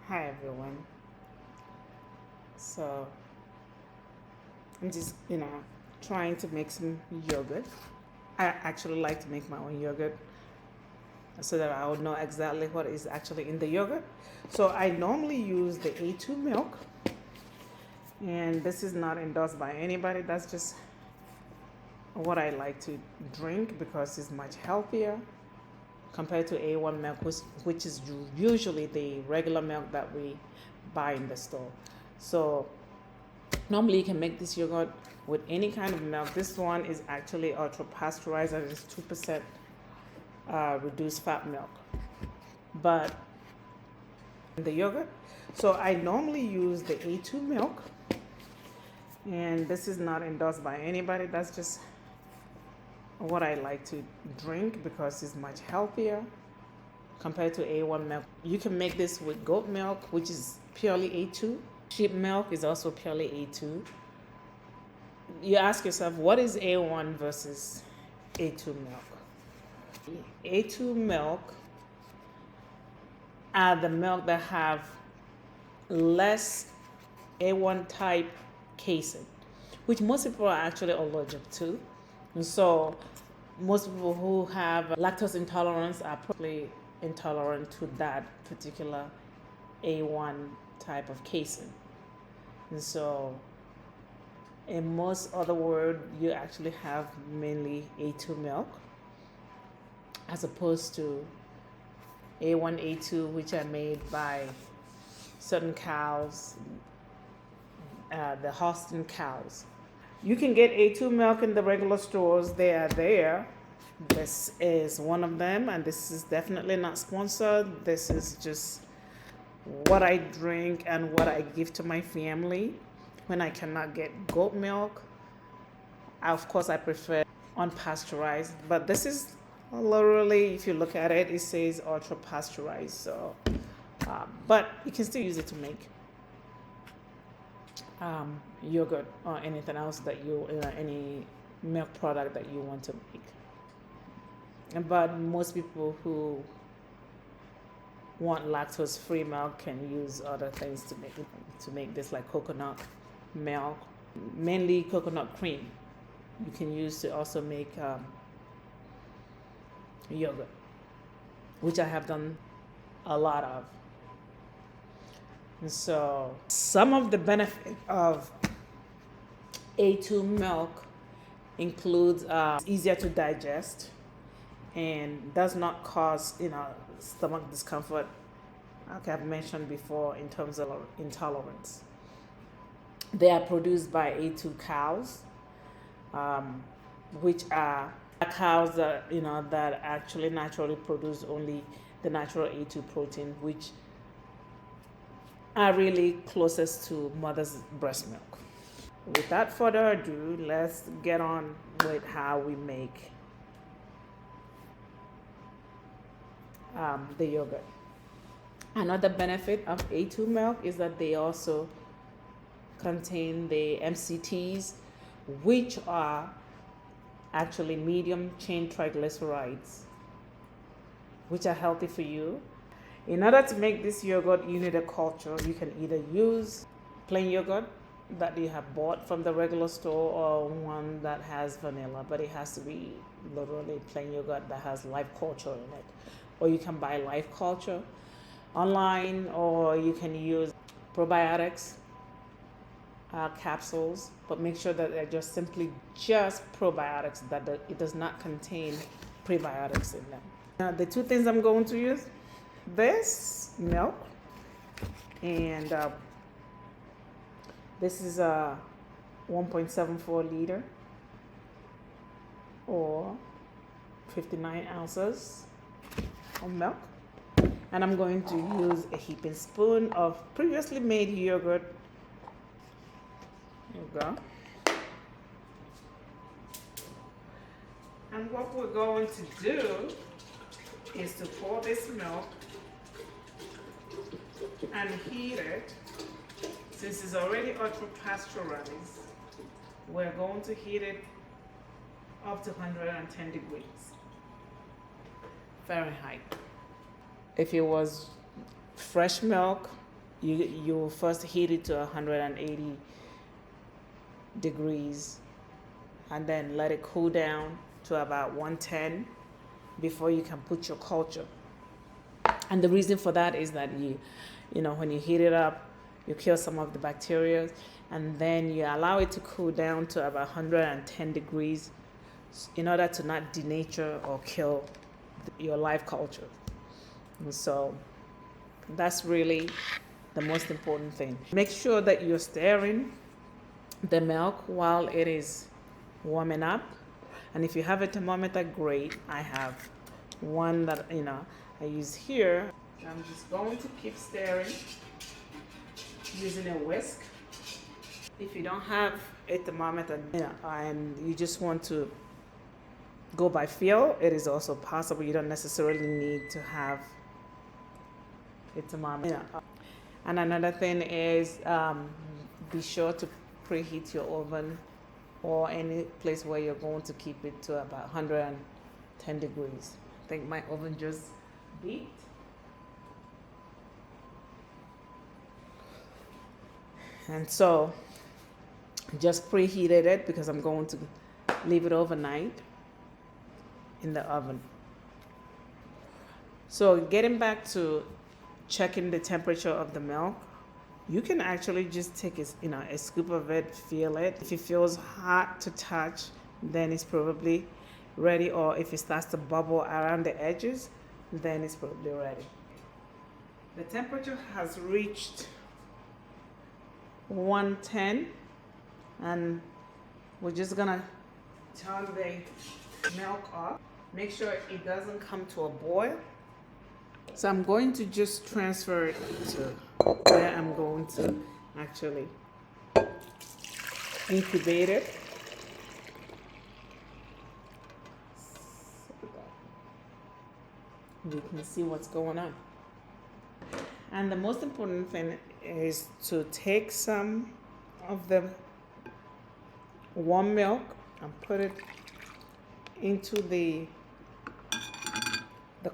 Hi everyone. So I'm just, trying to make some yogurt. I actually like to make my own yogurt so that I would know exactly what is actually in the yogurt. So I normally use the A2 milk, and this is not endorsed by anybody. That's just what I like to drink because it's much healthier compared to A1 milk, which is usually the regular milk that we buy in the store. So normally you can make this yogurt with any kind of milk. This one is actually ultra pasteurized and it's 2% reduced fat milk. But the yogurt, so I normally use the A2 milk, and this is not endorsed by anybody. That's just what I like to drink because it's much healthier compared to A1 milk. You can make this with goat milk, which is purely A2. Sheep milk is also purely A2. You ask yourself, what is A1 versus A2 milk? A2 milk are the milk that have less A1 type casein, which most people are actually allergic to. And so most people who have lactose intolerance are probably intolerant to that particular A1 type of casein. And so in most other words, you actually have mainly A2 milk as opposed to A1, A2, which are made by certain cows, the Holstein cows. You can get A2 milk in the regular stores. They are there. This is one of them, and this is definitely not sponsored. This is just what I drink and what I give to my family when I cannot get goat milk. Of course, I prefer unpasteurized, but this is literally, if you look at it, it says ultra pasteurized. So, but you can still use it to make yogurt or anything else that any milk product that you want to make. But most people who want lactose-free milk can use other things to make this, like coconut milk, mainly coconut cream. You can use to also make yogurt, which I have done a lot of. And so some of the benefit of A2 milk includes easier to digest and does not cause stomach discomfort, like I've mentioned before, in terms of intolerance. They are produced by A2 cows, which are cows that that actually naturally produce only the natural A2 protein, which are really closest to mother's breast milk. Without further ado, let's get on with how we make the yogurt. Another benefit of A2 milk is that they also contain the MCTs, which are actually medium chain triglycerides, which are healthy for you. In order to make this yogurt, you need a culture. You can either use plain yogurt that you have bought from the regular store or one that has vanilla, but it has to be literally plain yogurt that has live culture in it. Or you can buy live culture online, or you can use probiotics capsules, but make sure that they're just probiotics, that it does not contain prebiotics in them. Now, the two things I'm going to use, this milk, and this is a 1.74 liter or 59 ounces of milk. And I'm going to use a heaping spoon of previously made yogurt. There you go. And what we're going to do is to pour this milk and heat it. Since it's already ultra pasteurized, we're going to heat it up to 110 degrees Fahrenheit. If it was fresh milk, you first heat it to 180 degrees and then let it cool down to about 110 before you can put your culture. And the reason for that is that when you heat it up, you kill some of the bacteria, and then you allow it to cool down to about 110 degrees in order to not denature or kill your live culture. And so that's really the most important thing. Make sure that you're stirring the milk while it is warming up. And if you have a thermometer, great. I have one that I use here. I'm just going to keep stirring using a whisk. If you don't have a thermometer, and you just want to go by feel, it is also possible. You don't necessarily need to have a thermometer. And another thing is, be sure to preheat your oven or any place where you're going to keep it to about 110 degrees. I think my oven just beeped. And so just preheated it because I'm going to leave it overnight in the oven. So getting back to checking the temperature of the milk, you can actually just take a scoop of it, feel it. If it feels hot to touch, then it's probably ready. Or if it starts to bubble around the edges, then it's probably ready. The temperature has reached 110, and we're just gonna turn the milk off. Make sure it doesn't come to a boil. So I'm going to just transfer it to where I'm going to actually incubate it. You can see what's going on. And the most important thing is to take some of the warm milk and put it into the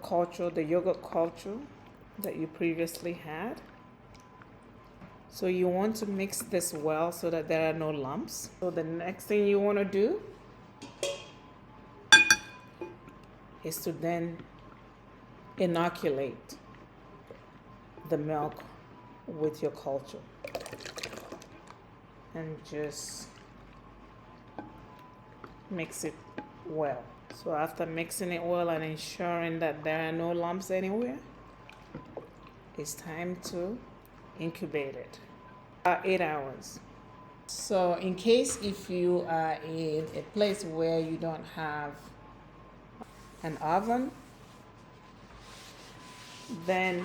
culture, the yogurt culture that you previously had. So you want to mix this well so that there are no lumps. So the next thing you want to do is to then inoculate the milk with your culture and just mix it well. So after mixing it well and ensuring that there are no lumps anywhere, it's time to incubate it. 8 hours. So in case if you are in a place where you don't have an oven, then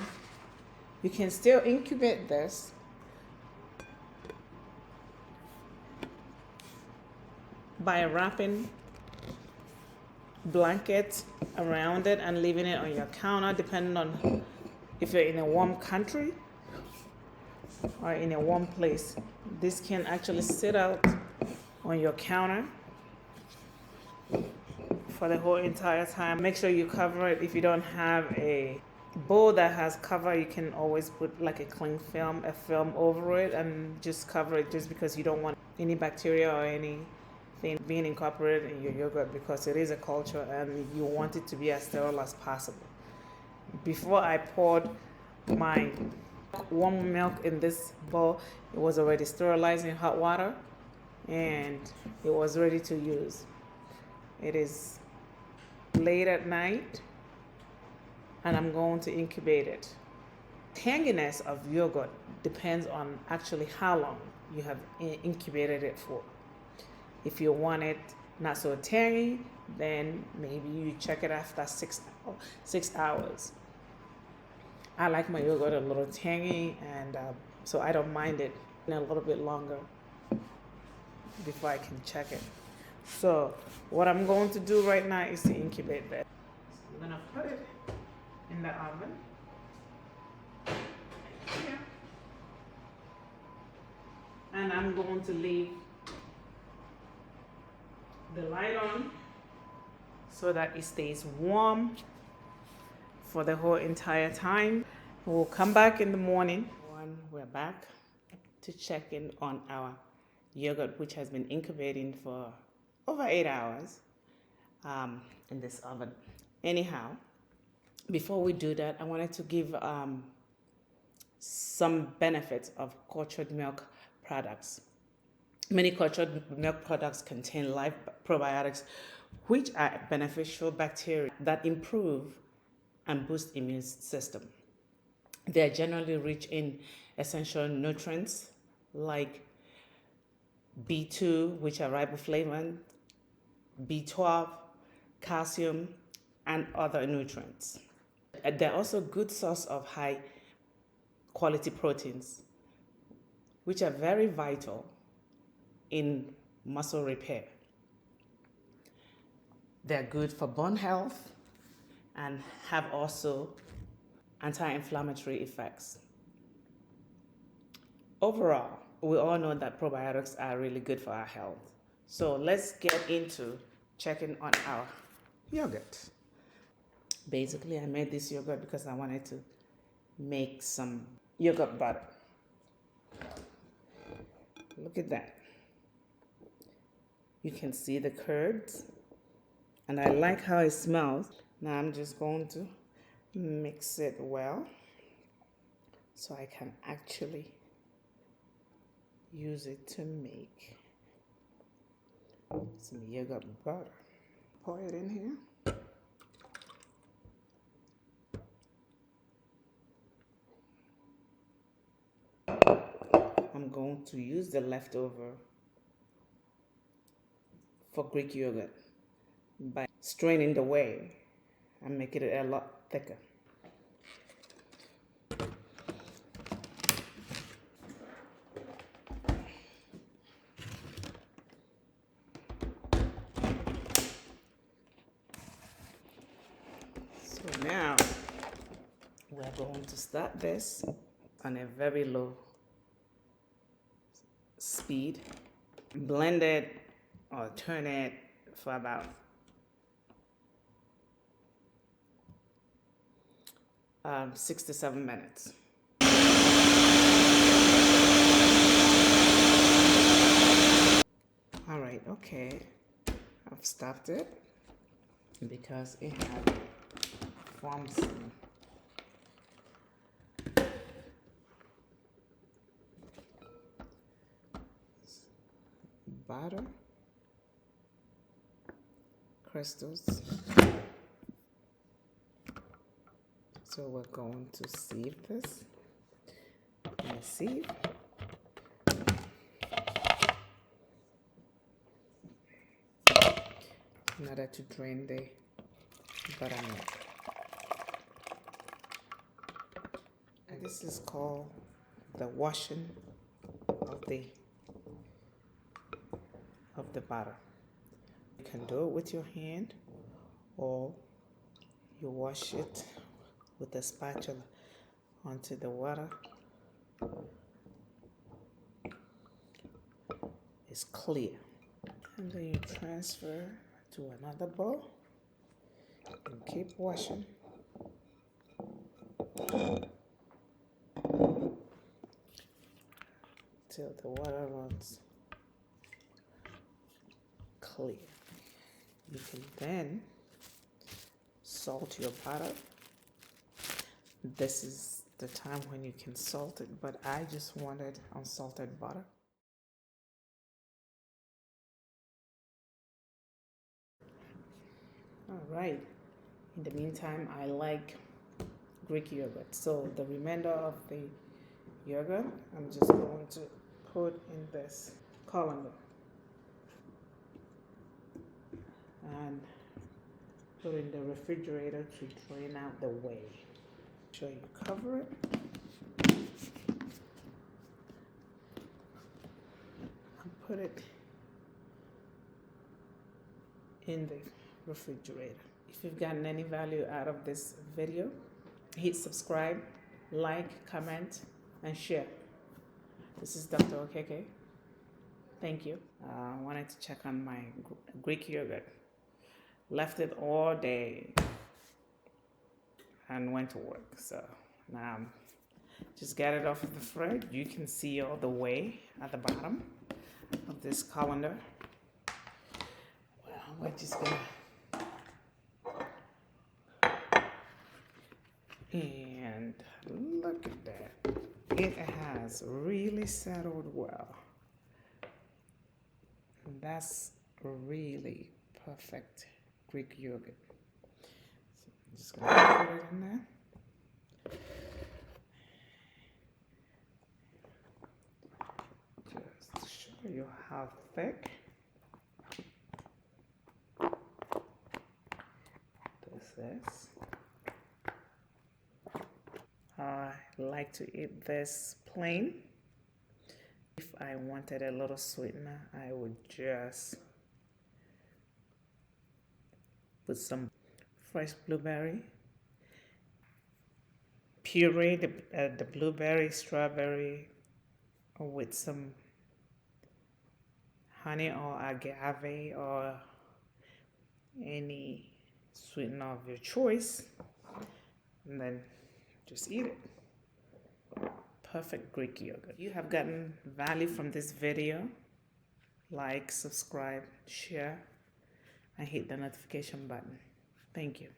you can still incubate this by wrapping blankets around it and leaving it on your counter, depending on if you're in a warm country or in a warm place. This can actually sit out on your counter for the whole entire time. Make sure you cover it. If you don't have a bowl that has cover, you can always put like a cling film, a film over it, and just cover it, just because you don't want any bacteria or anything being incorporated in your yogurt, because it is a culture and you want it to be as sterile as possible. Before I poured my warm milk in this bowl, it was already sterilized in hot water and it was ready to use. It is late at night and I'm going to incubate it. Tanginess of yogurt depends on actually how long you have incubated it for. If you want it not so tangy, then maybe you check it after 6 hours. I like my yogurt a little tangy, and so I don't mind it a little bit longer before I can check it. So what I'm going to do right now is to incubate that. So I'm going to put it in the oven. Here. And I'm going to leave the light on so that it stays warm for the whole entire time. We'll come back in the morning when We're back to check in on our yogurt, which has been incubating for over 8 hours in this oven. Anyhow, before we do that, I wanted to give some benefits of cultured milk products. Many cultured milk products contain live probiotics, which are beneficial bacteria that improve and boost immune system. They are generally rich in essential nutrients like B2, which are riboflavin, B12, calcium, and other nutrients. They're also a good source of high quality proteins, which are very vital in muscle repair. They're good for bone health and have also anti-inflammatory effects. Overall, we all know that probiotics are really good for our health. So let's get into checking on our yogurt. Basically, I made this yogurt because I wanted to make some yogurt butter. Look at that. You can see the curds, and I like how it smells. Now I'm just going to mix it well so I can actually use it to make some yogurt butter. Pour it in here. I'm going to use the leftover for Greek yogurt by straining the whey and making it a lot thicker. So now we're going to start this on a very low speed. Blend it or turn it for about 6 to 7 minutes. All right, okay. I've stopped it because it had formed some butter crystals. So we're going to sieve this in a sieve. In order to drain the buttermilk. And this is called the washing of the butter. You can do it with your hand, or you wash it with a spatula onto the water. It's clear. And then you transfer to another bowl and keep washing. Till the water runs clear. You can then salt your butter. This is the time when you can salt it, but I just wanted unsalted butter. All right. In the meantime, I like Greek yogurt. So the remainder of the yogurt, I'm just going to put in this colander and put in the refrigerator to drain out the whey. So you cover it. And put it in the refrigerator. If you've gotten any value out of this video, hit subscribe, like, comment, and share. This is Dr. Okeke. Thank you. I wanted to check on my Greek yogurt. Left it all day and went to work. So now I'm Just get it off of the fridge. You can see all the way at the bottom of this colander. Well, we're just gonna, and look at that. It has really settled well. That's really perfect Greek yogurt. So I'm just gonna put it in there. Just to show you how thick this is. I like to eat this plain. If I wanted a little sweetener, I would just put some fresh blueberry, puree the blueberry, strawberry, with some honey or agave or any sweetener of your choice, and then just eat it. Perfect Greek yogurt. You have gotten value from this video. Like, subscribe, share, and hit the notification button. Thank you.